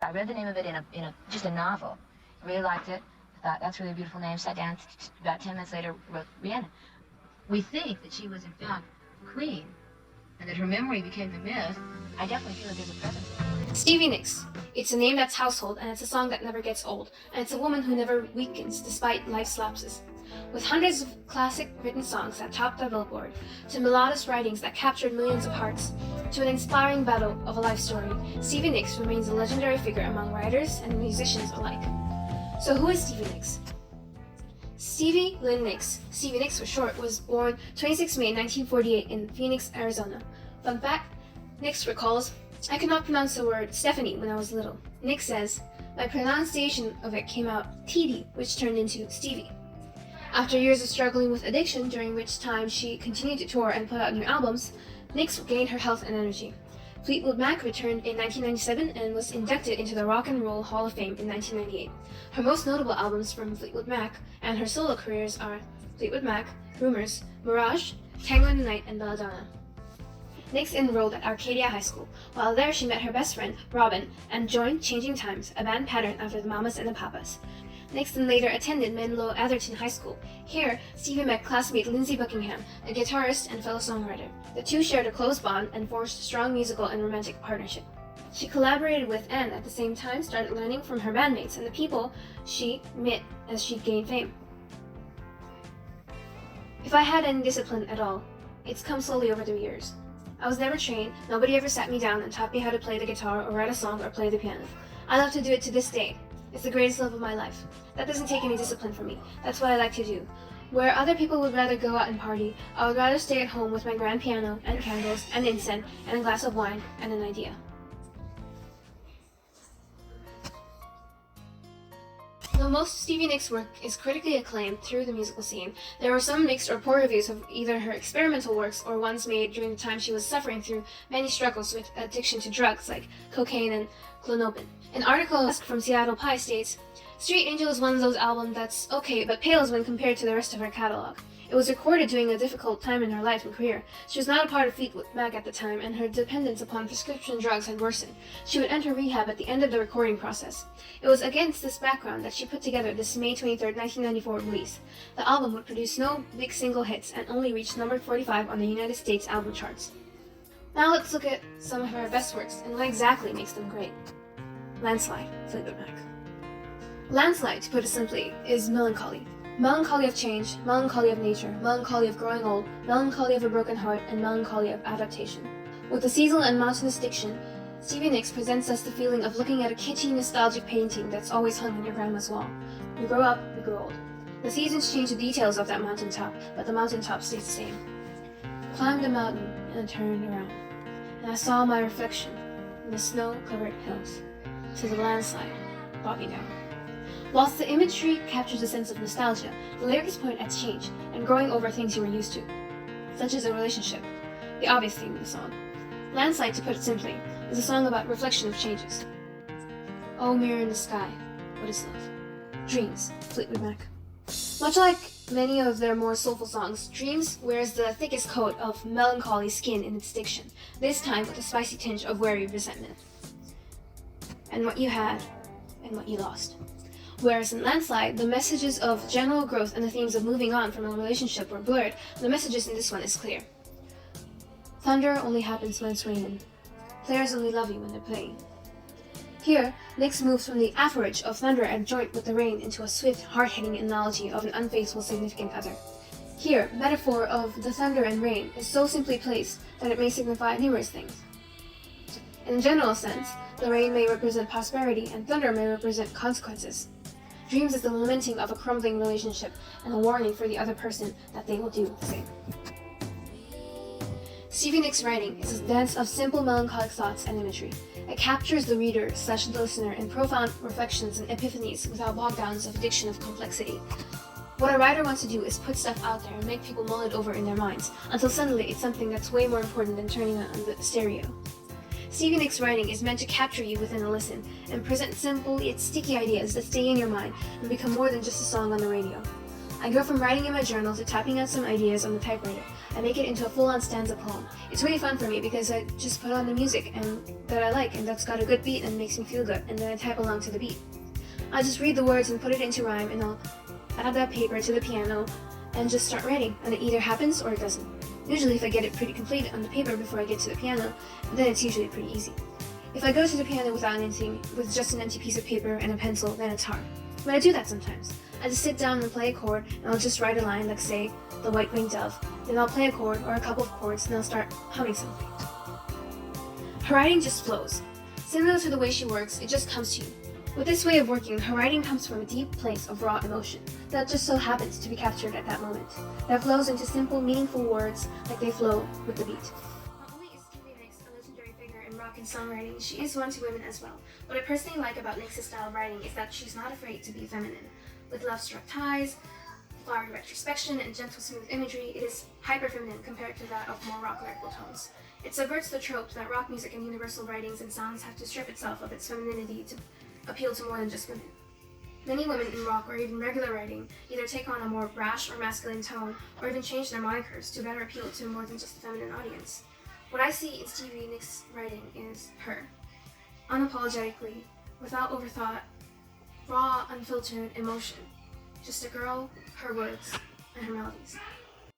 I read the name of it in a just a novel. I really liked it. I thought that's a really beautiful name. Sat down. About 10 minutes later, wrote Rhiannon. We think that she was in fact queen, and that her memory became the myth. I definitely feel that there's a presence there. Stevie Nicks. It's a name that's household, and it's a song that never gets old, and it's a woman who never weakens despite life's lapses. With hundreds of classic written songs that topped the Billboard, to melodious writings that captured millions of hearts, to an inspiring battle of a life story, Stevie Nicks remains a legendary figure among writers and musicians alike. So who is Stevie Nicks? Stevie Lynn Nicks, Stevie Nicks for short, was born 26 May 1948 in Phoenix, Arizona. Fun fact, Nicks recalls, "I could not pronounce the word Stephanie when I was little." Nicks says, "My pronunciation of it came out T-D, which turned into Stevie." After years of struggling with addiction, during which time she continued to tour and put out new albums, Nicks regained her health and energy. Fleetwood Mac returned in 1997 and was inducted into the Rock and Roll Hall of Fame in 1998. Her most notable albums from Fleetwood Mac and her solo careers are Fleetwood Mac, Rumors, Mirage, Tango in the Night, and Belladonna. Nicks enrolled at Arcadia High School. While there, she met her best friend, Robin, and joined Changing Times, a band patterned after the Mamas and the Papas. Nicks then later attended Menlo Atherton High School. Here, Stevie met classmate Lindsey Buckingham, a guitarist and fellow songwriter. The two shared a close bond and forged a strong musical and romantic partnership. She collaborated with and at the same time started learning from her bandmates and the people she met as she gained fame. If I had any discipline at all, it's come slowly over the years. I was never trained, nobody ever sat me down and taught me how to play the guitar or write a song or play the piano. I love to do it to this day. It's the greatest love of my life. That doesn't take any discipline from me. That's what I like to do. Where other people would rather go out and party, I would rather stay at home with my grand piano and candles and incense and a glass of wine and an idea. Though most of Stevie Nicks' work is critically acclaimed through the musical scene, there were some mixed or poor reviews of either her experimental works or ones made during the time she was suffering through many struggles with addiction to drugs like cocaine and Klonopin. An article from Seattle Pie states, "Street Angel is one of those albums that's okay but pales when compared to the rest of her catalog. It was recorded during a difficult time in her life and career. She was not a part of Fleetwood Mac at the time, and her dependence upon prescription drugs had worsened. She would enter rehab at the end of the recording process. It was against this background that she put together this May 23, 1994 release. The album would produce no big single hits and only reached number 45 on the United States album charts. Now let's look at some of her best works and what exactly makes them great. Landslide, Fleetwood Mac. Landslide, to put it simply, is melancholy. Melancholy of change, melancholy of nature, melancholy of growing old, melancholy of a broken heart, and melancholy of adaptation. With the seasonal and mountainous diction, Stevie Nicks presents us the feeling of looking at a kitschy, nostalgic painting that's always hung on your grandma's wall. We grow up, we grow old. The seasons change the details of that mountaintop, but the mountaintop stays the same. Climbed a mountain and turned around, and I saw my reflection in the snow-covered hills. To the landslide brought me down. Whilst the imagery captures a sense of nostalgia, the lyrics point at change and growing over things you were used to, such as a relationship, the obvious theme of the song. Landslide, to put it simply, is a song about reflection of changes. Oh, mirror in the sky, what is love? Dreams, Fleetwood Mac. Much like many of their more soulful songs, Dreams wears the thickest coat of melancholy skin in its diction, this time with a spicy tinge of wary resentment. And what you had, and what you lost. Whereas in Landslide, the messages of general growth and the themes of moving on from a relationship were blurred, the messages in this one is clear. Thunder only happens when it's raining. Players only love you when they're playing. Here, Nicks moves from the average of thunder at joint with the rain into a swift, hard-hitting analogy of an unfaithful significant other. Here, metaphor of the thunder and rain is so simply placed that it may signify numerous things. In a general sense, the rain may represent prosperity and thunder may represent consequences. Dreams is the lamenting of a crumbling relationship and a warning for the other person that they will do the same. Stevie Nicks' writing is a dance of simple melancholic thoughts and imagery. It captures the reader/listener in profound reflections and epiphanies without bog-downs of addiction of complexity. What a writer wants to do is put stuff out there and make people mull it over in their minds, until suddenly it's something that's way more important than turning on the stereo. Stevie Nicks' writing is meant to capture you within a listen and present simple yet sticky ideas that stay in your mind and become more than just a song on the radio. I go from writing in my journal to typing out some ideas on the typewriter. I make it into a full-on stanza poem. It's really fun for me because I just put on the music and that I like and that's got a good beat and makes me feel good, and then I type along to the beat. I just read the words and put it into rhyme, and I'll add that paper to the piano and just start writing, and it either happens or it doesn't. Usually if I get it pretty complete on the paper before I get to the piano, then it's usually pretty easy. If I go to the piano without anything, with just an empty piece of paper and a pencil, then it's hard. But I do that sometimes. I just sit down and play a chord, and I'll just write a line like, say, the white-winged dove. Then I'll play a chord or a couple of chords, and I'll start humming something. Her writing just flows. Similar to the way she works, it just comes to you. With this way of working, her writing comes from a deep place of raw emotion that just so happens to be captured at that moment, that flows into simple, meaningful words like they flow with the beat. Not only is Stevie Nicks a legendary figure in rock and songwriting, she is one to women as well. What I personally like about Nicks' style of writing is that she's not afraid to be feminine. With love-struck ties, flowery retrospection, and gentle, smooth imagery, it is hyper-feminine compared to that of more rock lyrical tones. It subverts the trope that rock music and universal writings and songs have to strip itself of its femininity to appeal to more than just women. Many women in rock or even regular writing either take on a more brash or masculine tone or even change their monikers to better appeal to more than just a feminine audience. What I see in Stevie Nicks' writing is her, unapologetically, without overthought, raw, unfiltered emotion. Just a girl, her words, and her melodies.